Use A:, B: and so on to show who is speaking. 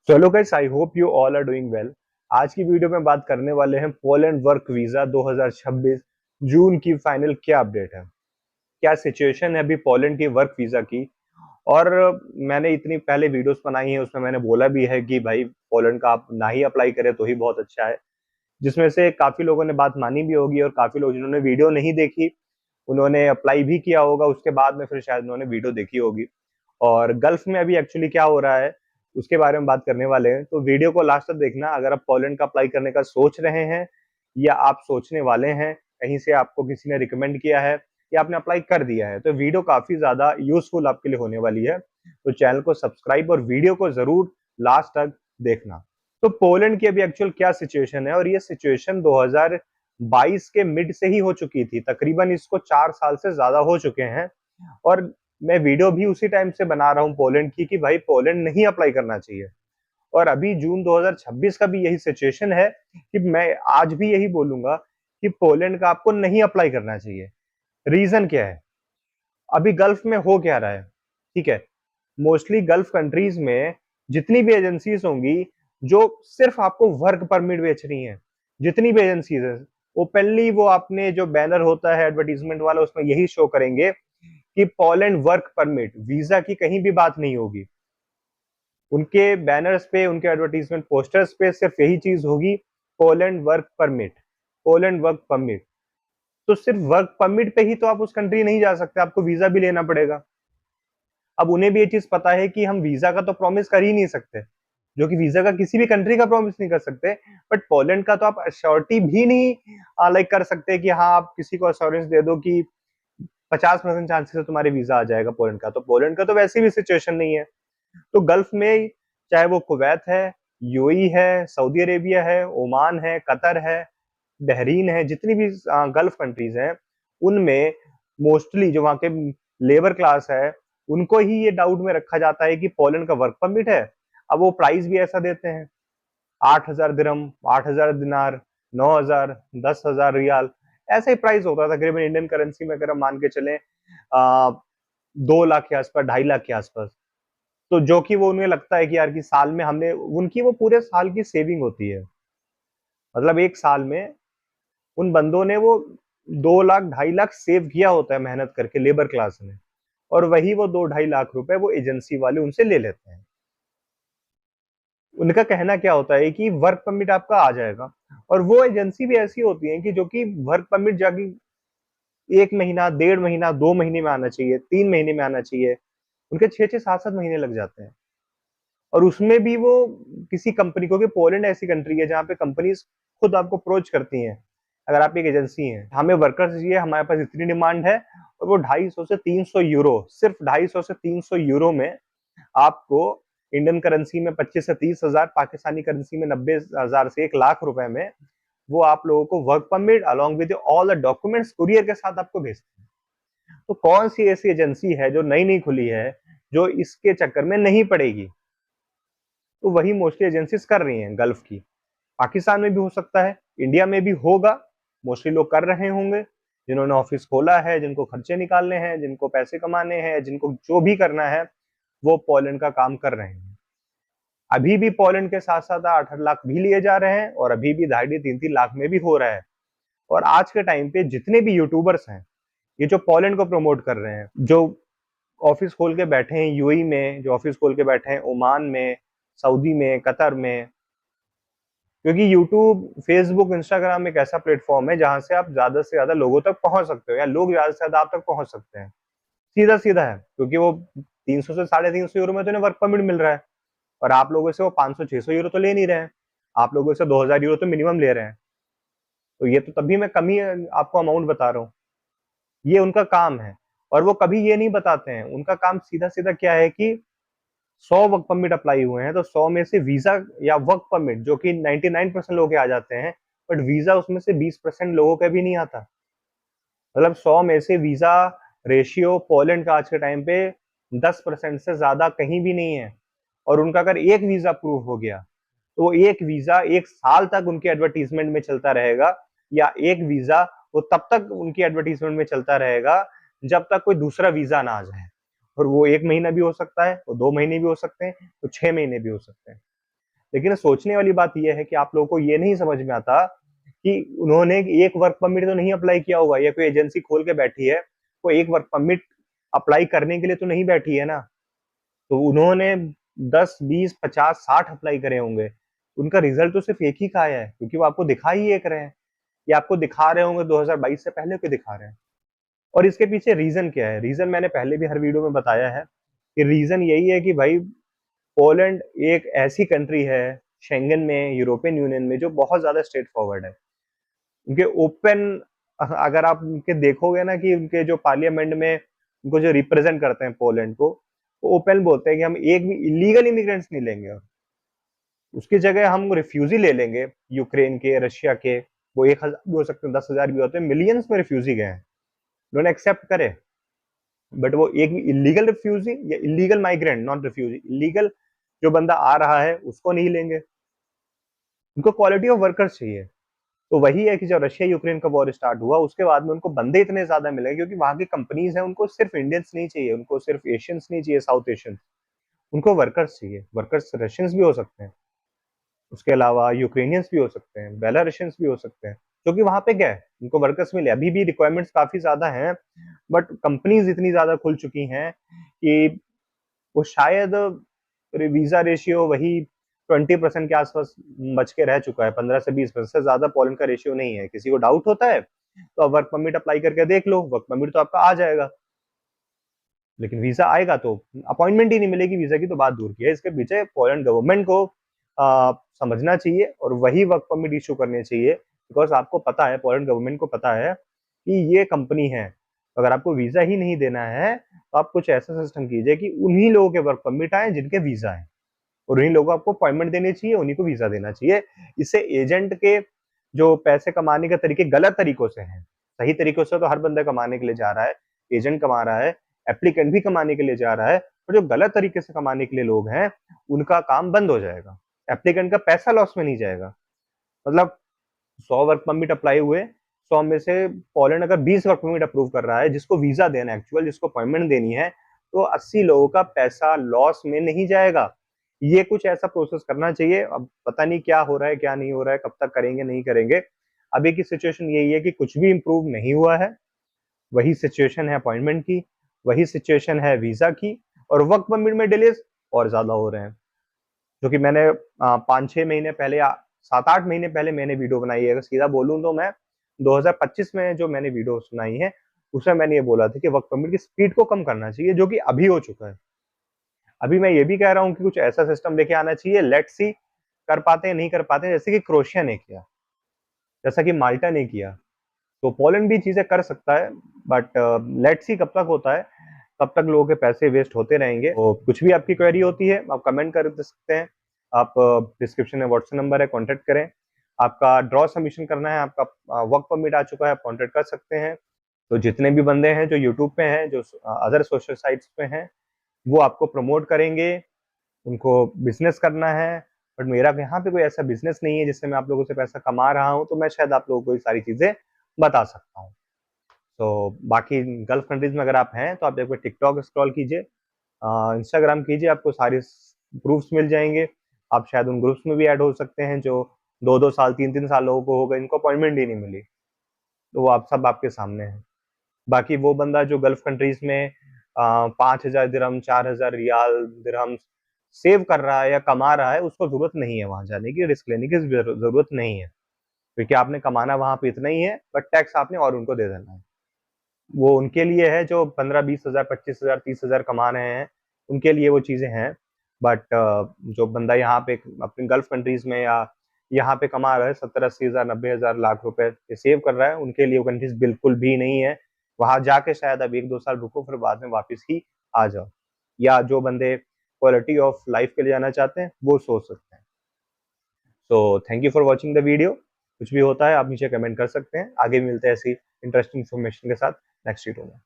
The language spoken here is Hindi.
A: So hello guys, I hope you all are doing well. आज की वीडियो में बात करने वाले हैं पोलैंड वर्क वीजा 2026 जून की फाइनल क्या अपडेट है, क्या सिचुएशन है अभी पोलैंड की वर्क वीजा की। और मैंने इतनी पहले वीडियोस बनाई हैं, उसमें मैंने बोला भी है कि भाई पोलैंड का आप ना ही अप्लाई करें तो ही बहुत अच्छा है, जिसमें से काफी लोगों ने बात मानी भी होगी और काफी लोग जिन्होंने वीडियो नहीं देखी उन्होंने अप्लाई भी किया होगा, उसके बाद में फिर शायद उन्होंने वीडियो देखी होगी। और गल्फ में अभी एक्चुअली क्या हो रहा है उसके बारे में बात करने वाले हैं, तो वीडियो को लास्ट तक देखना। अगर आप पोलैंड का अप्लाई करने का सोच रहे हैं या आप सोचने वाले हैं, कहीं से आपको किसी ने रिकमेंड किया है या आपने अप्लाई कर दिया है, तो वीडियो काफी ज्यादा यूजफुल आपके लिए होने वाली है। तो चैनल को सब्सक्राइब और वीडियो को जरूर लास्ट तक देखना। तो पोलैंड की अभी एक्चुअल क्या सिचुएशन है, और ये सिचुएशन 2022 के मिड से ही हो चुकी थी, तकरीबन इसको 4 साल से ज्यादा हो चुके हैं। और मैं वीडियो भी उसी टाइम से बना रहा हूँ पोलैंड की कि भाई पोलैंड नहीं अप्लाई करना चाहिए। और अभी जून 2026 का भी यही सिचुएशन है कि मैं आज भी यही बोलूंगा कि पोलैंड का आपको नहीं अप्लाई करना चाहिए। रीजन क्या है, अभी गल्फ में हो क्या रहा है, ठीक है। मोस्टली गल्फ कंट्रीज में जितनी भी एजेंसीज होंगी जो सिर्फ आपको वर्क परमिट बेच रही हैं, जितनी भी एजेंसीज है, ओपनली वो आपने जो बैनर होता है एडवर्टीजमेंट वाला उसमें यही शो करेंगे कि पोलैंड वर्क परमिट, वीजा की कहीं भी बात नहीं होगी। उनके बैनर्स पे, उनके एडवर्टीजमेंट पोस्टर्स पे सिर्फ यही चीज होगी, Poland work permit, Poland work permit. तो सिर्फ वर्क परमिट पे ही तो आप उस कंट्री नहीं जा सकते, आपको वीजा भी लेना पड़ेगा। अब उन्हें भी ये चीज पता है कि हम वीजा का तो प्रॉमिस कर ही नहीं सकते, जो कि वीजा का किसी भी कंट्री का प्रॉमिस नहीं कर सकते, बट पोलैंड का तो आप अश्योरिटी भी नहीं लाइक कर सकते कि हाँ आप किसी को अश्योरेंस दे दो कि 50% चांसेस है तुम्हारे वीजा आ जाएगा पोलैंड का। तो पोलैंड का तो वैसे भी सिचुएशन नहीं है। तो गल्फ में चाहे वो कुवैत है, यूएई है, सऊदी अरेबिया है, ओमान है, कतर है, बहरीन है, जितनी भी गल्फ कंट्रीज हैं उनमें मोस्टली जो वहां के लेबर क्लास है उनको ही ये डाउट में रखा जाता है कि पोलैंड का वर्क परमिट है। अब वो प्राइस भी ऐसा देते हैं, 8,000 दिरहम, 8,000 दिनार, 9,000, 10,000 रियाल, ऐसा ही प्राइस होता है तकरीबन इंडियन करेंसी में। अगर हम मान के चले 2 लाख के आसपास, 2.5 लाख के आसपास। तो जो कि वो उन्हें लगता है कि यार कि साल में हमने, उनकी वो पूरे साल की सेविंग होती है, मतलब एक साल में उन बंदों ने वो 2 लाख 2.5 लाख सेव किया होता है मेहनत करके, लेबर क्लास ने। और वही वो 2-2.5 लाख रुपए वो एजेंसी वाले उनसे ले लेते हैं। उनका कहना क्या होता है कि वर्क परमिट आपका आ जाएगा, और वो एजेंसी भी ऐसी होती है कि जो कि वर्क परमिट जाके 1 महीना, 1.5 महीना, 2 महीने में आना चाहिए, 3 महीने में आना चाहिए, उनके 6-6, 7-7 महीने लग जाते हैं। और उसमें भी वो किसी कंपनी को, कि पोलैंड ऐसी कंट्री है जहाँ पे कंपनीज खुद आपको अप्रोच करती हैं, अगर आप एक एजेंसी हैं, हमें वर्कर्स चाहिए, हमारे पास इतनी डिमांड है, और वो 250 से 300 यूरो, सिर्फ 250 से 300 यूरो में आपको इंडियन करेंसी में 25 से 30 हजार, पाकिस्तानी करेंसी में 90 हजार से 1 लाख रुपए में वो आप लोगों को work permit along with all the documents courier के साथ आपको भेजते हैं। तो कौन सी ऐसी एजेंसी है जो नई नई खुली है जो इसके चक्कर में नहीं पड़ेगी? तो वही मोस्टली एजेंसीज कर रही हैं गल्फ की। पाकिस्तान में भी हो सकता है, इंडिया में भी होगा, मोस्टली लोग कर रहे होंगे, जिन्होंने ऑफिस खोला है, जिनको खर्चे निकालने हैं, जिनको पैसे कमाने हैं, जिनको जो भी करना है, वो पोलैंड का काम कर रहे हैं। अभी भी पोलैंड के साथ साथ 8-8 लाख भी लिए जा रहे हैं, और अभी भी 2.5-3-3 लाख में भी हो रहा है। और आज के टाइम पे जितने भी यूट्यूबर्स हैं, ये जो पोलैंड को प्रमोट कर रहे हैं, जो ऑफिस खोल के बैठे हैं यूएई में, जो ऑफिस खोल के बैठे हैं ओमान में, सऊदी में, कतर में, क्योंकि यूट्यूब, फेसबुक, इंस्टाग्राम एक ऐसा प्लेटफॉर्म है जहां से आप ज्यादा से ज्यादा लोगों तक पहुंच सकते हो, या लोग ज्यादा से ज्यादा आप तक पहुंच सकते हैं। सीधा सीधा है, क्योंकि वो 300 से 350 यूरो में तो इन्हें वर्क परमिट मिल रहा है, और आप लोगों से वो 500-600 यूरो तो ले नहीं रहे हैं, आप लोगों से 2,000 यूरो तो मिनिमम ले रहे हैं। तो ये तो तभी मैं कम ही आपको अमाउंट बता रहा हूँ, ये उनका काम है। और वो कभी ये नहीं बताते हैं, उनका काम सीधा सीधा क्या है कि 100 वर्क परमिट अप्लाई हुए हैं तो 100 में से वीजा या वर्क परमिट, जो कि 99% लोगों के आ जाते हैं, बट वीजा उसमें से 20% लोगों के भी नहीं आता। मतलब 100 में से वीजा रेशियो पोलैंड का आज के टाइम पे 10% से ज्यादा कहीं भी नहीं है। और उनका अगर एक वीजा अप्रूव हो गया तो वो एक वीजा 1 साल तक उनके एडवर्टीजमेंट में चलता रहेगा, या एक वीजा वो तब तक उनकी एडवर्टीजमेंट में चलता रहेगा जब तक कोई दूसरा वीजा ना आ जाए। और वो 1 महीना भी हो सकता है, वो 2 महीने भी हो सकते हैं, वो 6 महीने भी हो सकते हैं। लेकिन सोचने वाली बात यह है कि आप लोगों को ये नहीं समझ में आता कि उन्होंने एक वर्क परमिट तो नहीं अप्लाई किया होगा, या कोई एजेंसी खोल के बैठी है, कोई एक वर्क परमिट अप्लाई करने के लिए तो नहीं बैठी है ना। तो उन्होंने 10, 20, 50, 60 अप्लाई करे होंगे। उनका रिजल्ट तो सिर्फ एक ही का आया है, क्योंकि वो आपको दिखा ही एक रहे हैं। ये आपको दिखा रहे होंगे 2022 से पहले के दिखा रहे हैं। और इसके पीछे रीजन क्या है? रीजन मैंने पहले भी हर वीडियो में बताया है कि रीजन यही है कि भाई पोलैंड एक ऐसी कंट्री है शेंगन में, यूरोपियन यूनियन में, जो बहुत ज्यादा स्ट्रेट फॉरवर्ड है। उनके ओपन, अगर आप उनके देखोगे ना कि उनके जो पार्लियामेंट में उनको जो रिप्रेजेंट करते हैं पोलैंड को, वो ओपन बोलते हैं कि हम एक भी इलीगल इमिग्रेंट्स नहीं लेंगे, और उसकी जगह हम रिफ्यूजी ले लेंगे, यूक्रेन के, रशिया के। वो 1,000 भी हो सकते हैं, 10,000 भी होते हैं, मिलियंस में रिफ्यूजी गए हैं, उन्होंने एक्सेप्ट करे। बट वो एक भी इलीगल रिफ्यूजी या illegal migrant, not refugee, illegal जो बंदा आ रहा है उसको नहीं लेंगे। उनको क्वालिटी ऑफ वर्कर्स चाहिए। तो वही है कि जब रशिया यूक्रेन का वॉर स्टार्ट हुआ, उसके बाद में उनको बंदे इतने ज्यादा मिले, क्योंकि वहां की कंपनीज हैं, उनको सिर्फ इंडियंस नहीं चाहिए, उनको सिर्फ एशियंस नहीं चाहिए, साउथ एशियंस, उनको वर्कर्स चाहिए। वर्कर्स रशियंस भी हो सकते हैं, उसके अलावा यूक्रेनियंस भी हो सकते हैं, बेलारशियंस भी हो सकते हैं, जो कि वहां पे गए, उनको वर्कर्स मिले। अभी भी रिक्वायरमेंट्स काफी ज्यादा हैं, बट कंपनीज इतनी ज्यादा खुल चुकी हैं कि वो शायद वीजा रेशियो वही 20% के आसपास बच के रह चुका है। 15 से 20% से ज्यादा पोलैंड का रेशियो नहीं है। किसी को डाउट होता है तो आप वर्क परमिट अप्लाई करके देख लो, वर्क परमिट तो आपका आ जाएगा, लेकिन वीजा आएगा तो अपॉइंटमेंट ही नहीं मिलेगी वीजा की, तो बात दूर की है। इसके पीछे पोलैंड गवर्नमेंट को समझना चाहिए और वही वर्क परमिट इशू करने चाहिए, बिकॉज आपको पता है, पोलैंड गवर्नमेंट को पता है कि ये कंपनी है। अगर आपको वीजा ही नहीं देना है तो आप कुछ ऐसा सिस्टम कीजिए कि उन्हीं लोगों के वर्क परमिट आए जिनके वीजा है, और उन्हीं लोगों को आपको अपॉइंटमेंट देनी चाहिए, उन्हीं को वीजा देना चाहिए। इससे एजेंट के जो पैसे कमाने के तरीके गलत तरीकों से हैं, सही तरीकों से तो हर बंदा कमाने के लिए जा रहा है, एजेंट कमा रहा है, एप्लीकेंट भी कमाने के लिए जा रहा है, और जो गलत तरीके से कमाने के लिए लोग हैं उनका काम बंद हो जाएगा। एप्लीकेंट का पैसा लॉस में नहीं जाएगा। मतलब 100 वर्क परमिट अप्लाई हुए, 100 में से पोलैंड अगर 20 वर्क परमिट अप्रूव कर रहा है, जिसको वीजा देना है एक्चुअल, जिसको अपॉइंटमेंट देनी है, तो 80 लोगों का पैसा लॉस में नहीं जाएगा। ये कुछ ऐसा प्रोसेस करना चाहिए। अब पता नहीं क्या हो रहा है, क्या नहीं हो रहा है, कब तक करेंगे नहीं करेंगे। अभी की सिचुएशन यही है कि कुछ भी इंप्रूव नहीं हुआ है। वही सिचुएशन है अपॉइंटमेंट की, वही सिचुएशन है वीजा की, और वर्क परमिट में डिलेज और ज्यादा हो रहे हैं। जो कि मैंने 5-6 महीने पहले या 7-8 महीने पहले मैंने वीडियो बनाई है। अगर सीधा बोलूं तो मैं 2025 में जो मैंने वीडियो सुनाई है, उसमें मैंने ये बोला था कि वर्क परमिट की स्पीड को कम करना चाहिए, जो कि अभी हो चुका है। अभी मैं ये भी कह रहा हूँ कि कुछ ऐसा सिस्टम लेके आना चाहिए, लेट्स सी कर पाते हैं नहीं कर पाते हैं, जैसे कि क्रोएशिया ने किया, जैसा कि माल्टा ने किया। तो पोलैंड भी चीजें कर सकता है, बट लेट्स सी कब तक होता है, कब तक लोगों के पैसे वेस्ट होते रहेंगे। तो कुछ भी आपकी क्वेरी होती है आप कमेंट कर सकते हैं, आप डिस्क्रिप्शन में व्हाट्सएप नंबर है, कॉन्टेक्ट करें। आपका ड्रॉ सबमिशन करना है, आपका वर्क परमिट आ चुका है, आप कॉन्टेक्ट कर सकते हैं। तो जितने भी बंदे हैं जो यूट्यूब पे हैं, जो अदर सोशल साइट्स पे हैं, वो आपको प्रमोट करेंगे, उनको बिजनेस करना है। बट मेरा यहाँ पे कोई ऐसा बिजनेस नहीं है जिससे मैं आप लोगों से पैसा कमा रहा हूँ, तो मैं शायद आप लोगों को ये सारी चीजें बता सकता हूँ। तो बाकी गल्फ कंट्रीज में अगर आप हैं तो आप एक बार टिकटॉक स्क्रॉल कीजिए, इंस्टाग्राम कीजिए, आपको सारे ग्रुप्स मिल जाएंगे। आप शायद उन ग्रुप्स में भी ऐड हो सकते हैं जो 2-2 साल 3-3 साल लोगों को हो गए, इनको अपॉइंटमेंट ही नहीं मिली, तो वो आप सब आपके सामने है। बाकी वो बंदा जो गल्फ कंट्रीज में 5,000 दिरहम, 4,000 रियाल दिरहम सेव कर रहा है या कमा रहा है, उसको जरूरत नहीं है वहां जाने की, रिस्क लेने की जरूरत नहीं है, क्योंकि आपने कमाना वहां पे इतना ही है, बट टैक्स आपने और उनको दे देना है। वो उनके लिए है जो 15-20 हजार, 25,000, 30,000 कमा रहे हैं, उनके लिए वो चीजें हैं। बट जो बंदा यहाँ पे अपने गल्फ कंट्रीज में या यहाँ पे कमा रहा है 70-80 हजार, 90,000, लाख रुपए सेव कर रहा है, उनके लिए वो कंट्रीज बिल्कुल भी नहीं है। वहां जाके शायद अब 1-2 साल रुको, फिर बाद में वापस ही आ जाओ। या जो बंदे क्वालिटी ऑफ लाइफ के लिए जाना चाहते हैं वो सोच सकते हैं। So thank you for watching the video. कुछ भी होता है आप नीचे कमेंट कर सकते हैं। आगे मिलते हैं ऐसी इंटरेस्टिंग इन्फॉर्मेशन के साथ नेक्स्ट वीडियो में।